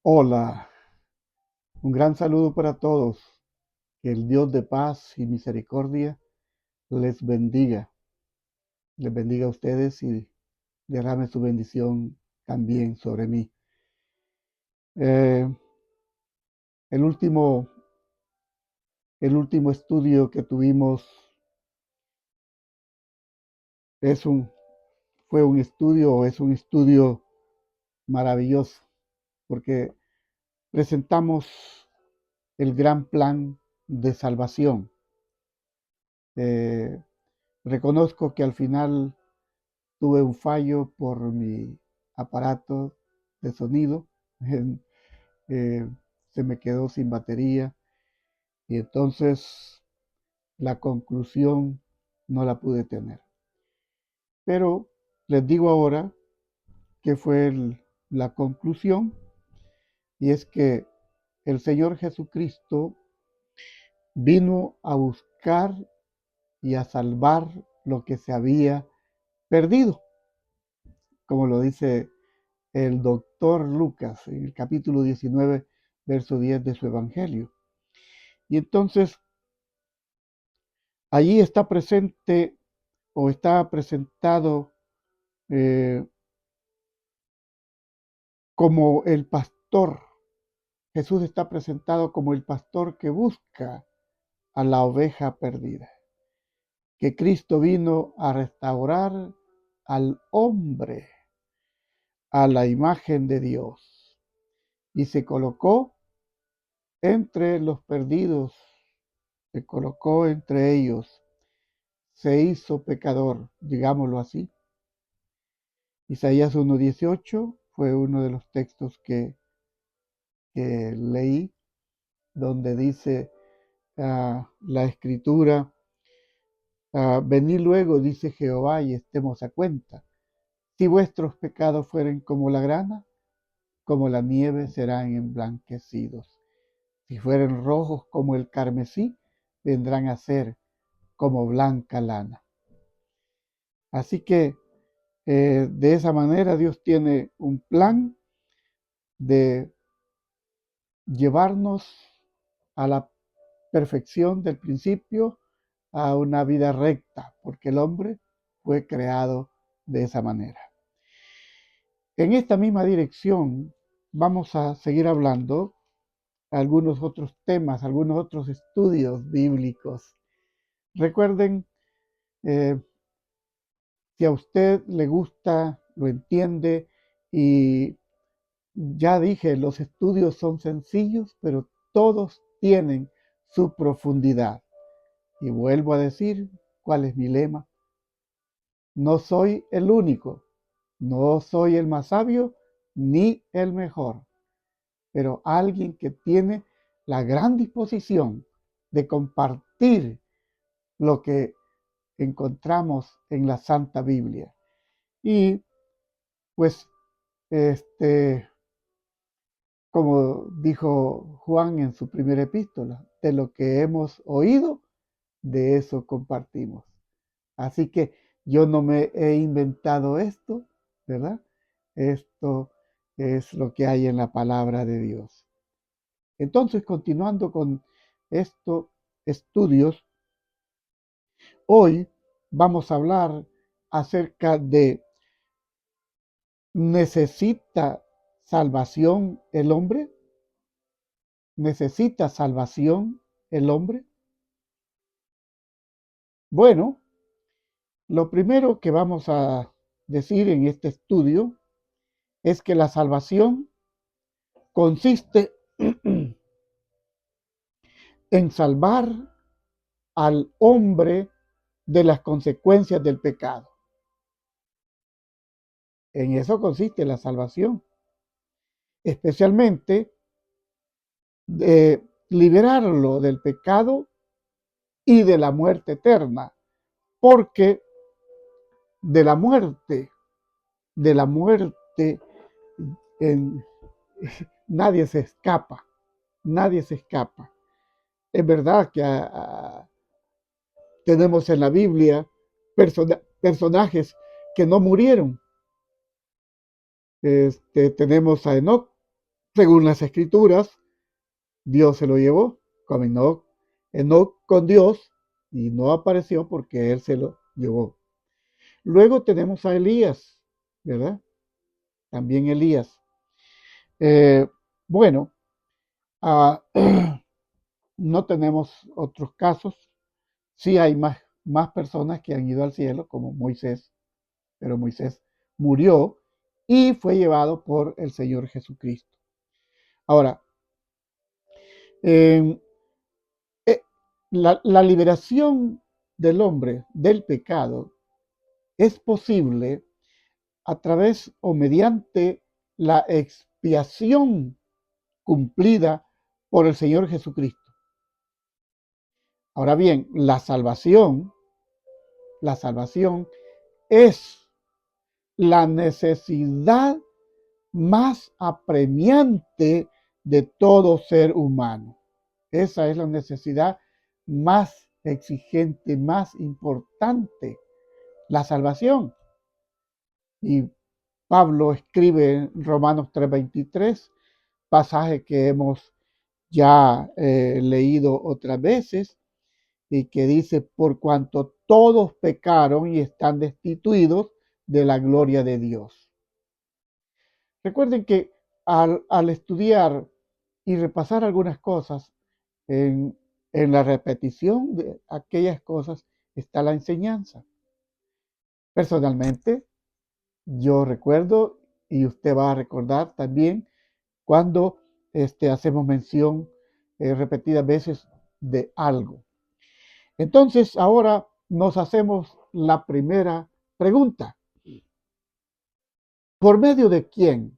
Hola, un gran saludo para todos. Que el Dios de paz y misericordia les bendiga. Les bendiga a ustedes y derrame su bendición también sobre mí. Eh, el último, el último estudio que tuvimos es un, fue un estudio o es un estudio maravilloso porque presentamos el gran plan de salvación. Eh, Reconozco que al final tuve un fallo por mi aparato de sonido. eh, Se me quedó sin batería y entonces la conclusión no la pude tener. Pero les digo ahora que fue la conclusión, y es que el Señor Jesucristo vino a buscar y a salvar lo que se había perdido, como lo dice el doctor Lucas en el capítulo 19, verso 10 de su Evangelio. Y entonces allí está presente o está presentado eh, como el pastor. Jesús está presentado como el pastor que busca a la oveja perdida. Que Cristo vino a restaurar al hombre a la imagen de Dios y se colocó entre los perdidos, se colocó entre ellos, se hizo pecador, digámoslo así. Isaías 1:18 fue uno de los textos que leí, donde dice la escritura, venid luego, dice Jehová, y estemos a cuenta. Si vuestros pecados fueren como la grana, como la nieve serán emblanquecidos. Si fueren rojos como el carmesí, vendrán a ser como blanca lana. Así que de esa manera Dios tiene un plan de llevarnos a la perfección del principio, a una vida recta, porque el hombre fue creado de esa manera. En esta misma dirección vamos a seguir hablando algunos otros temas, algunos otros estudios bíblicos. Recuerden, eh, si a usted le gusta, lo entiende, y ya dije, los estudios son sencillos, pero todos tienen su profundidad. Y vuelvo a decir, ¿cuál es mi lema? No soy el único, no soy el más sabio ni el mejor, pero alguien que tiene la gran disposición de compartir lo que encontramos en la Santa Biblia. Y pues, como dijo Juan en su primera epístola, de lo que hemos oído, de eso compartimos. Así que yo no me he inventado esto, ¿verdad? Esto es lo que hay en la palabra de Dios. Entonces, continuando con estos estudios, hoy vamos a hablar acerca de ¿necesita salvación el hombre? ¿Necesita salvación el hombre? Bueno, lo primero que vamos a decir en este estudio es que la salvación consiste en salvar al hombre de las consecuencias del pecado. En eso consiste la salvación, especialmente de liberarlo del pecado y de la muerte eterna, porque de la muerte, de la muerte en, nadie se escapa, nadie se escapa. Es verdad que tenemos en la Biblia personajes que no murieron. Tenemos a Enoc, Según las escrituras, Dios se lo llevó, caminó Enoc con Dios y no apareció porque él se lo llevó. Luego tenemos a Elías, ¿verdad? También Elías. Eh, bueno, ah, no tenemos otros casos. Sí hay más personas que han ido al cielo, como Moisés, pero Moisés murió y fue llevado por el Señor Jesucristo. Ahora, eh, la liberación del hombre del pecado es posible a través o mediante la expiación cumplida por el Señor Jesucristo. Ahora bien, la salvación es la necesidad más apremiante de todo ser humano. Esa es la necesidad más exigente, más importante, la salvación. Y Pablo escribe en Romanos 3:23, pasaje que hemos ya leído otras veces, y que dice, por cuanto todos pecaron y están destituidos de la gloria de Dios. Recuerden que al estudiar y repasar algunas cosas, en la repetición de aquellas cosas está la enseñanza. Personalmente, yo recuerdo, y usted va a recordar también, cuando hacemos mención repetidas veces de algo. Entonces, ahora nos hacemos la primera pregunta. ¿Por medio de quién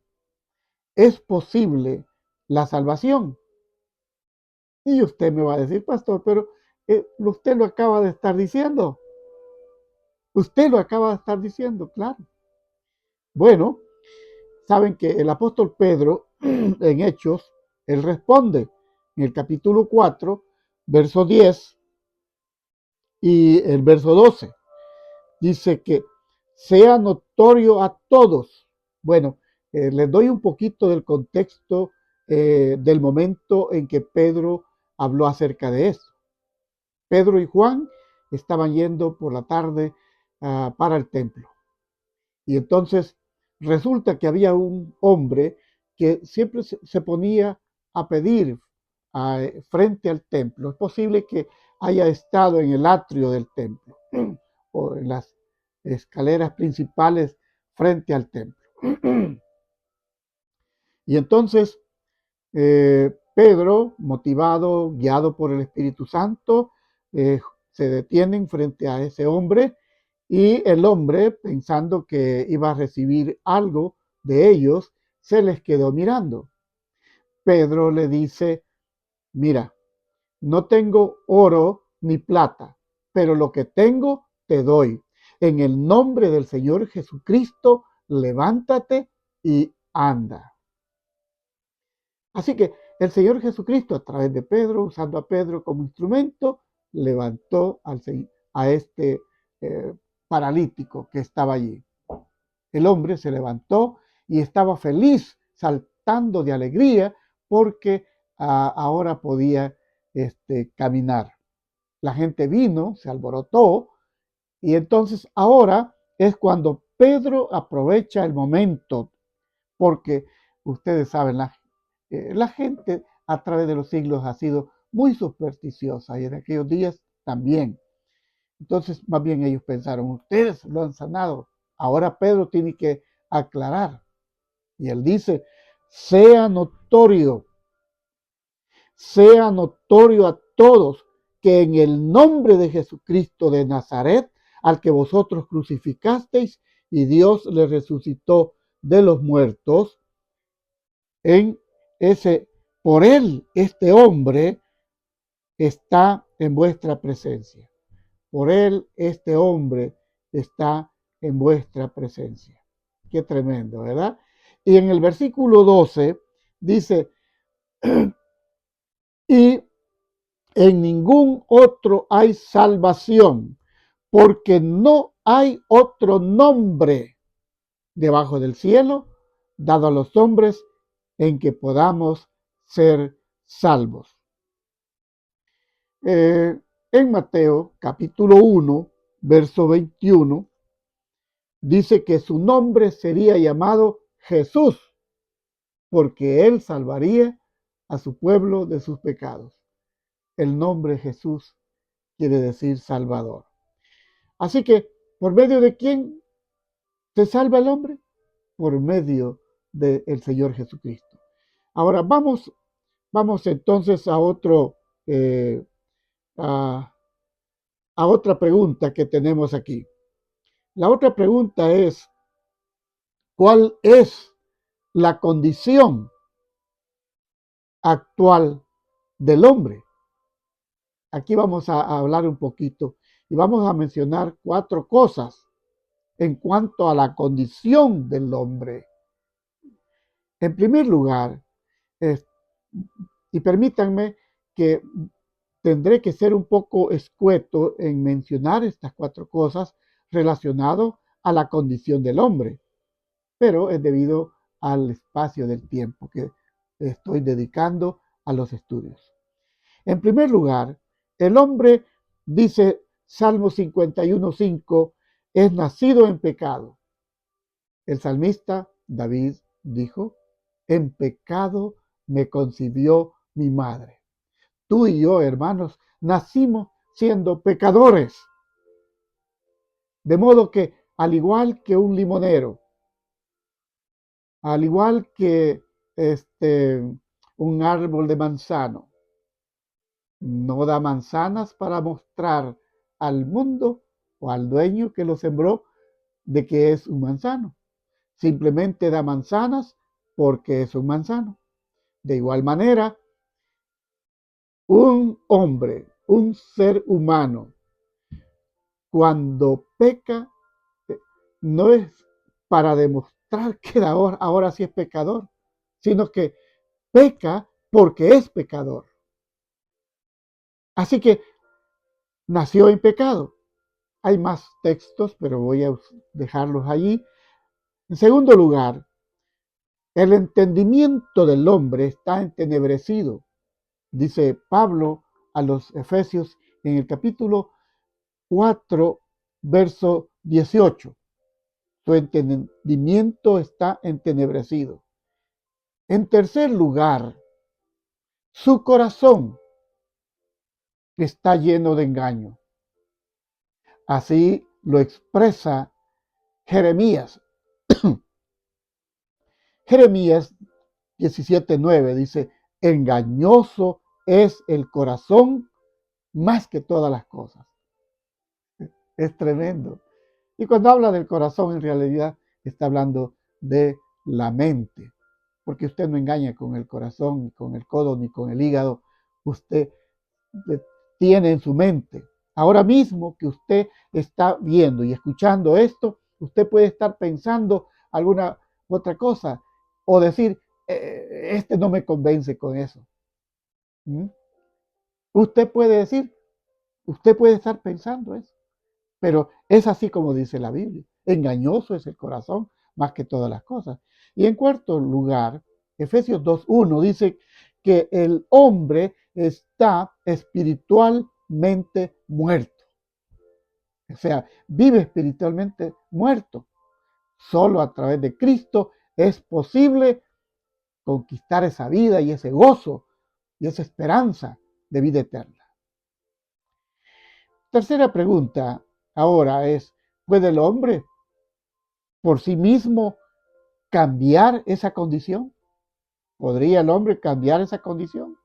es posible la salvación? Y usted me va a decir, pastor, pero usted lo acaba de estar diciendo. Usted lo acaba de estar diciendo, claro. Bueno, saben que el apóstol Pedro en Hechos, él responde en el capítulo 4, verso 10 y el verso 12. Dice que sea notorio a todos. Bueno, les doy un poquito del contexto del momento en que Pedro habló acerca de eso. Pedro y Juan estaban yendo por la tarde para el templo. Y entonces resulta que había un hombre que siempre se ponía a pedir frente al templo. Es posible que haya estado en el atrio del templo o en las escaleras principales frente al templo. Y entonces Pedro, motivado, guiado por el Espíritu Santo, se detienen frente a ese hombre y el hombre, pensando que iba a recibir algo de ellos, se les quedó mirando. Pedro le dice, mira, no tengo oro ni plata, pero lo que tengo te doy. En el nombre del Señor Jesucristo, levántate y anda. Así que el Señor Jesucristo, a través de Pedro, usando a Pedro como instrumento, levantó a este paralítico que estaba allí. El hombre se levantó y estaba feliz, saltando de alegría, porque ahora podía caminar. La gente vino, se alborotó, y entonces ahora es cuando Pedro aprovecha el momento, porque ustedes saben, la gente a través de los siglos ha sido muy supersticiosa y en aquellos días también. Entonces, más bien ellos pensaron, ustedes lo han sanado. Ahora Pedro tiene que aclarar. Y él dice, sea notorio a todos que en el nombre de Jesucristo de Nazaret, al que vosotros crucificasteis y Dios le resucitó de los muertos, en por él, este hombre está en vuestra presencia. Por él, este hombre está en vuestra presencia. Qué tremendo, ¿verdad? Y en el versículo 12 dice, y en ningún otro hay salvación, porque no hay otro nombre debajo del cielo dado a los hombres en que podamos ser salvos. En Mateo capítulo 1, verso 21, dice que su nombre sería llamado Jesús, porque él salvaría a su pueblo de sus pecados. El nombre Jesús quiere decir Salvador. Así que, ¿por medio de quién se salva el hombre? Por medio del Señor Jesucristo. Ahora vamos entonces a a, a otra pregunta que tenemos aquí. La otra pregunta es, ¿cuál es la condición actual del hombre? Aquí vamos a hablar un poquito y vamos a mencionar 4 cosas en cuanto a la condición del hombre. En primer lugar, y permítanme que tendré que ser un poco escueto en mencionar estas 4 cosas relacionadas a la condición del hombre, pero es debido al espacio del tiempo que estoy dedicando a los estudios. En primer lugar, el hombre, dice Salmo 51:5, es nacido en pecado. El salmista David dijo, en pecado me concibió mi madre. Tú y yo, hermanos, nacimos siendo pecadores. De modo que, al igual que un limonero, al igual que un árbol de manzano, no da manzanas para mostrar al mundo o al dueño que lo sembró de que es un manzano. Simplemente da manzanas porque es un manzano. De igual manera, un hombre, un ser humano, cuando peca, no es para demostrar que ahora sí es pecador, sino que peca porque es pecador. Así que nació en pecado. Hay más textos, pero voy a dejarlos allí. En segundo lugar, el entendimiento del hombre está entenebrecido, dice Pablo a los Efesios en el capítulo 4, verso 18. Su entendimiento está entenebrecido. En tercer lugar, su corazón está lleno de engaño. Así lo expresa Jeremías. Jeremías 17:9 dice, engañoso es el corazón más que todas las cosas. Es tremendo. Y cuando habla del corazón, en realidad está hablando de la mente, porque usted no engaña con el corazón, ni con el codo, ni con el hígado. Usted tiene en su mente. Ahora mismo que usted está viendo y escuchando esto, usted puede estar pensando alguna otra cosa o decir, este no me convence con eso. ¿Mm? Usted puede decir, usted puede estar pensando eso, pero es así como dice la Biblia. Engañoso es el corazón más que todas las cosas. Y en cuarto lugar, Efesios 2:1 dice que el hombre está espiritualmente muerto. O sea, vive espiritualmente muerto. Solo a través de Cristo es posible conquistar esa vida y ese gozo y esa esperanza de vida eterna. Tercera pregunta ahora es, ¿puede el hombre por sí mismo cambiar esa condición? ¿Podría el hombre cambiar esa condición?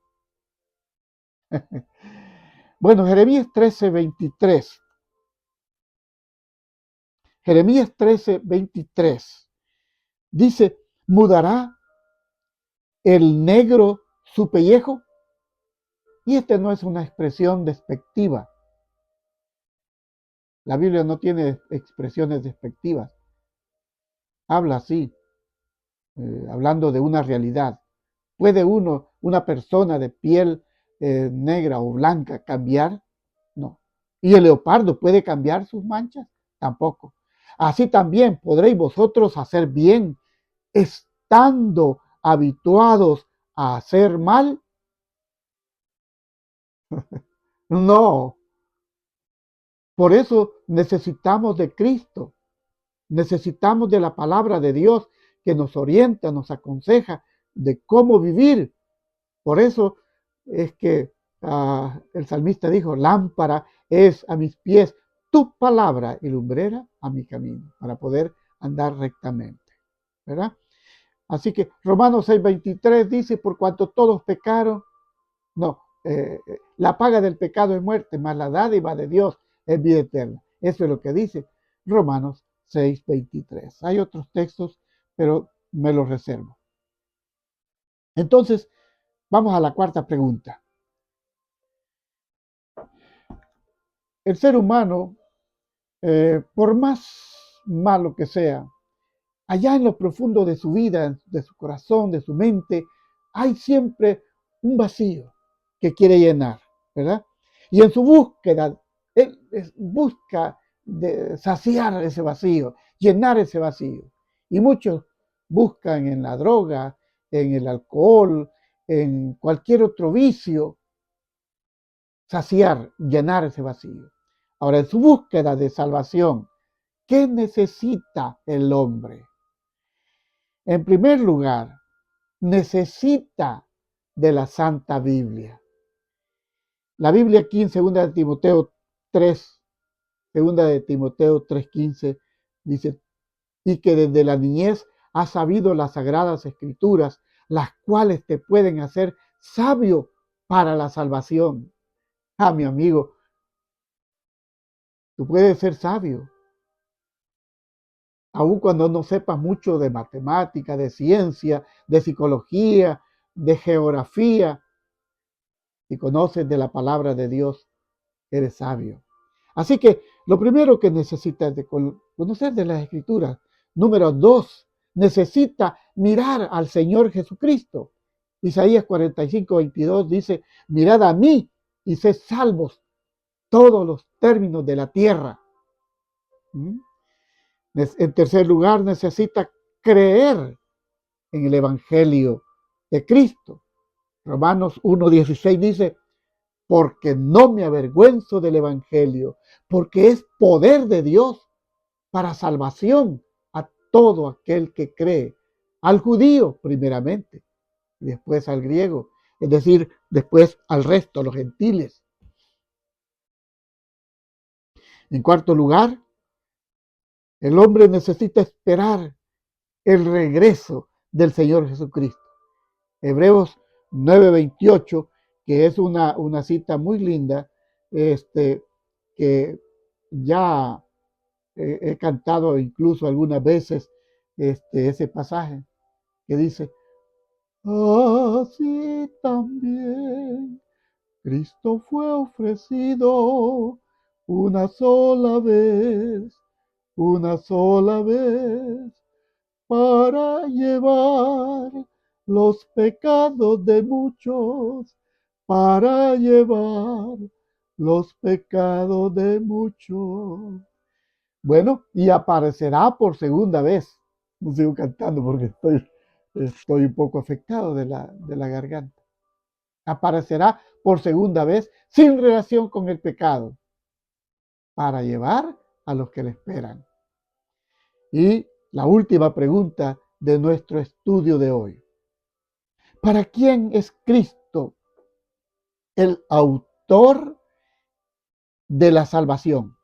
Bueno, Jeremías 13:23. Jeremías 13:23 dice, ¿mudará el negro su pellejo? Y esta no es una expresión despectiva. La Biblia no tiene expresiones despectivas. Habla así, hablando de una realidad. ¿Puede una persona de piel negra o blanca cambiar? No. ¿Y el leopardo puede cambiar sus manchas? Tampoco. Así también podréis vosotros hacer bien, estando habituados a hacer mal? No. Por eso necesitamos de Cristo, necesitamos de la palabra de Dios que nos orienta, nos aconseja de cómo vivir. Por eso es que el salmista dijo, lámpara es a mis pies tu palabra y lumbrera a mi camino, para poder andar rectamente, ¿verdad? Así que Romanos 6:23 dice, por cuanto todos pecaron, no, la paga del pecado es muerte, mas la dádiva de Dios es vida eterna. Eso es lo que dice Romanos 6:23. Hay otros textos, pero me los reservo. Entonces, vamos a la cuarta pregunta. El ser humano, por más malo que sea, allá en lo profundo de su vida, de su corazón, de su mente, hay siempre un vacío que quiere llenar, ¿verdad? Y en su búsqueda, él busca saciar ese vacío, llenar ese vacío. Y muchos buscan en la droga, en el alcohol, en cualquier otro vicio, saciar, llenar ese vacío. Ahora, en su búsqueda de salvación, ¿qué necesita el hombre? En primer lugar, necesita de la Santa Biblia. La Biblia aquí en 2 de Timoteo 3:15 dice, y que desde la niñez has sabido las sagradas escrituras, las cuales te pueden hacer sabio para la salvación. Mi amigo, tú puedes ser sabio, aun cuando no sepas mucho de matemática, de ciencia, de psicología, de geografía, y conoces de la palabra de Dios, eres sabio. Así que lo primero que necesitas de conocer de las Escrituras. Número 2, necesita mirar al Señor Jesucristo. Isaías 45:22 dice, mirad a mí y sed salvos todos los términos de la tierra. ¿Mm? En tercer lugar, necesita creer en el Evangelio de Cristo. Romanos 1:16 dice, porque no me avergüenzo del Evangelio, porque es poder de Dios para salvación a todo aquel que cree, al judío primeramente, y después al griego, es decir, después al resto, los gentiles. En cuarto lugar, el hombre necesita esperar el regreso del Señor Jesucristo. Hebreos 9:28, que es una cita muy linda, que ya he cantado incluso algunas veces ese pasaje, que dice, así también Cristo fue ofrecido una sola vez, para llevar los pecados de muchos, para llevar los pecados de muchos. Bueno, y aparecerá por segunda vez. No sigo cantando porque estoy un poco afectado de la garganta. Aparecerá por segunda vez sin relación con el pecado, para llevar a los que le esperan. Y la última pregunta de nuestro estudio de hoy. ¿Para quién es Cristo el autor de la salvación?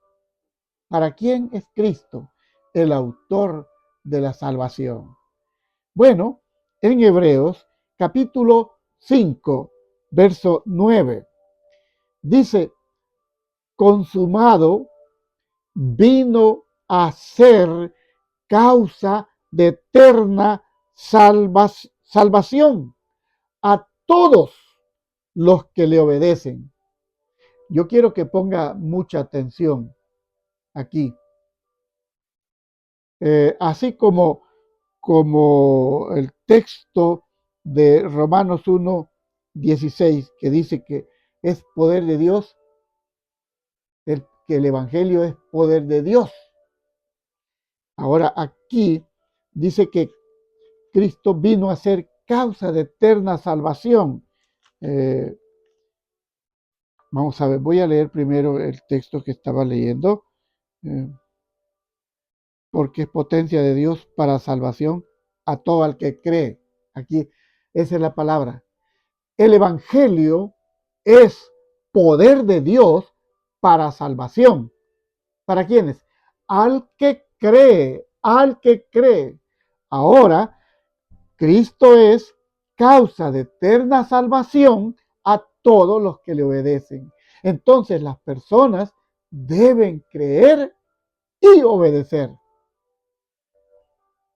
¿Para quién es Cristo el autor de la salvación? Bueno, en Hebreos capítulo 5, verso 9, dice, consumado vino a ser causa de eterna salvación a todos los que le obedecen. Yo quiero que ponga mucha atención aquí. Así como el texto de Romanos 1:16, que dice que es poder de Dios, que el Evangelio es poder de Dios. Ahora aquí dice que Cristo vino a ser causa de eterna salvación. Vamos a ver, voy a leer primero el texto que estaba leyendo, porque es potencia de Dios para salvación a todo el que cree. Aquí, esa es la palabra. El Evangelio es poder de Dios para salvación. ¿Para quiénes? Al que cree, al que cree. Ahora, Cristo es causa de eterna salvación a todos los que le obedecen. Entonces las personas deben creer y obedecer.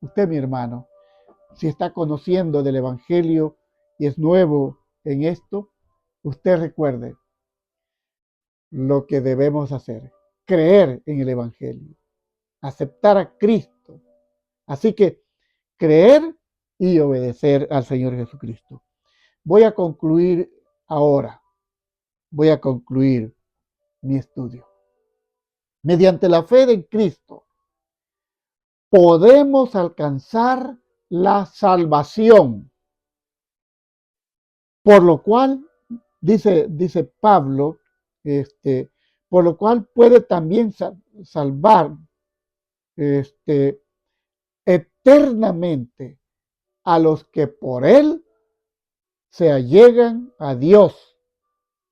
Usted, mi hermano, si está conociendo del Evangelio y es nuevo en esto, usted recuerde lo que debemos hacer: creer en el Evangelio, aceptar a Cristo. Así que creer y obedecer al Señor Jesucristo. Voy a concluir ahora, voy a concluir mi estudio. Mediante la fe en Cristo podemos alcanzar la salvación, por lo cual, dice Pablo, por lo cual puede también salvar eternamente a los que por él se allegan a Dios,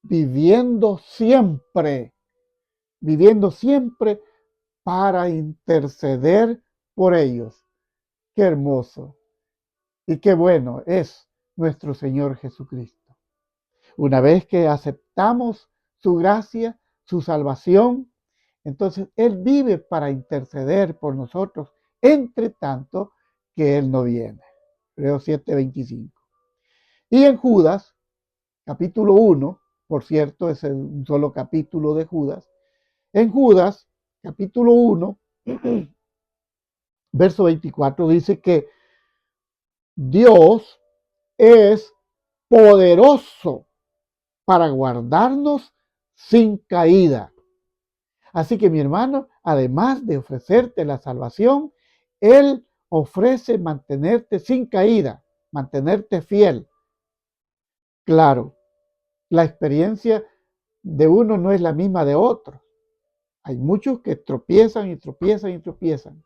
viviendo siempre para interceder por ellos. Qué hermoso y qué bueno es nuestro Señor Jesucristo. Una vez que aceptamos su gracia, su salvación, entonces Él vive para interceder por nosotros, entre tanto que Él no viene. Hebreos 7:25. Y en Judas, capítulo 1, por cierto, es un solo capítulo de Judas. En Judas, capítulo 1, verso 24, dice que Dios es poderoso para guardarnos sin caída. Así que, mi hermano, además de ofrecerte la salvación, Él ofrece mantenerte sin caída, mantenerte fiel. Claro, la experiencia de uno no es la misma de otro. Hay muchos que tropiezan y tropiezan y tropiezan.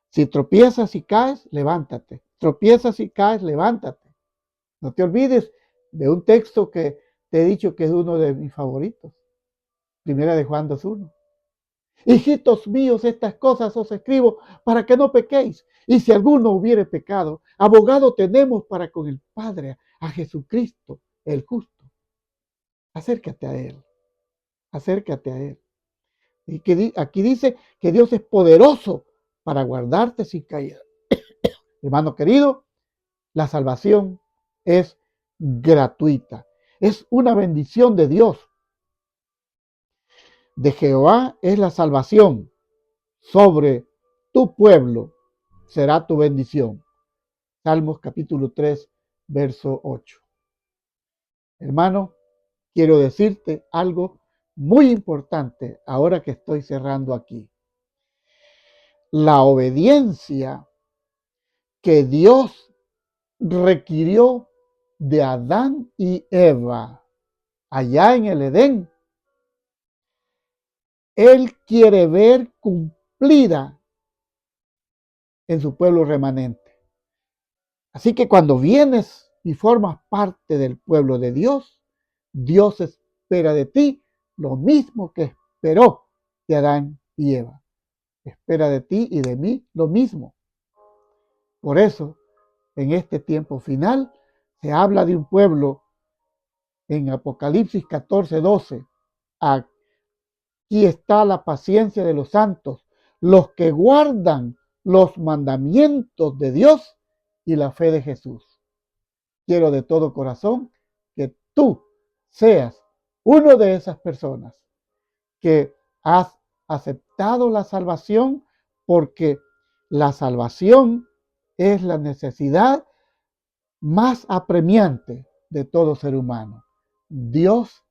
Si tropiezas y caes, levántate. Tropiezas y caes, levántate. No te olvides de un texto que te he dicho que es uno de mis favoritos. Primera de Juan 2:1. Hijitos míos, estas cosas os escribo para que no pequéis. Y si alguno hubiere pecado, abogado tenemos para con el Padre, a Jesucristo, el justo. Acércate a Él, acércate a Él. Y que aquí dice que Dios es poderoso para guardarte sin caída. Hermano querido, la salvación es gratuita. Es una bendición de Dios. De Jehová es la salvación. Sobre tu pueblo será tu bendición. Salmos capítulo 3, verso 8. Hermano, quiero decirte algo muy importante ahora que estoy cerrando aquí. La obediencia que Dios requirió de Adán y Eva allá en el Edén, Él quiere ver cumplida en su pueblo remanente. Así que cuando vienes y formas parte del pueblo de Dios, Dios espera de ti lo mismo que esperó de Adán y Eva. Espera de ti y de mí lo mismo. Por eso, en este tiempo final, se habla de un pueblo en Apocalipsis 14:12. Aquí está la paciencia de los santos, los que guardan los mandamientos de Dios y la fe de Jesús. Quiero de todo corazón que tú seas uno de esas personas que has aceptado la salvación, porque la salvación es la necesidad más apremiante de todo ser humano. Dios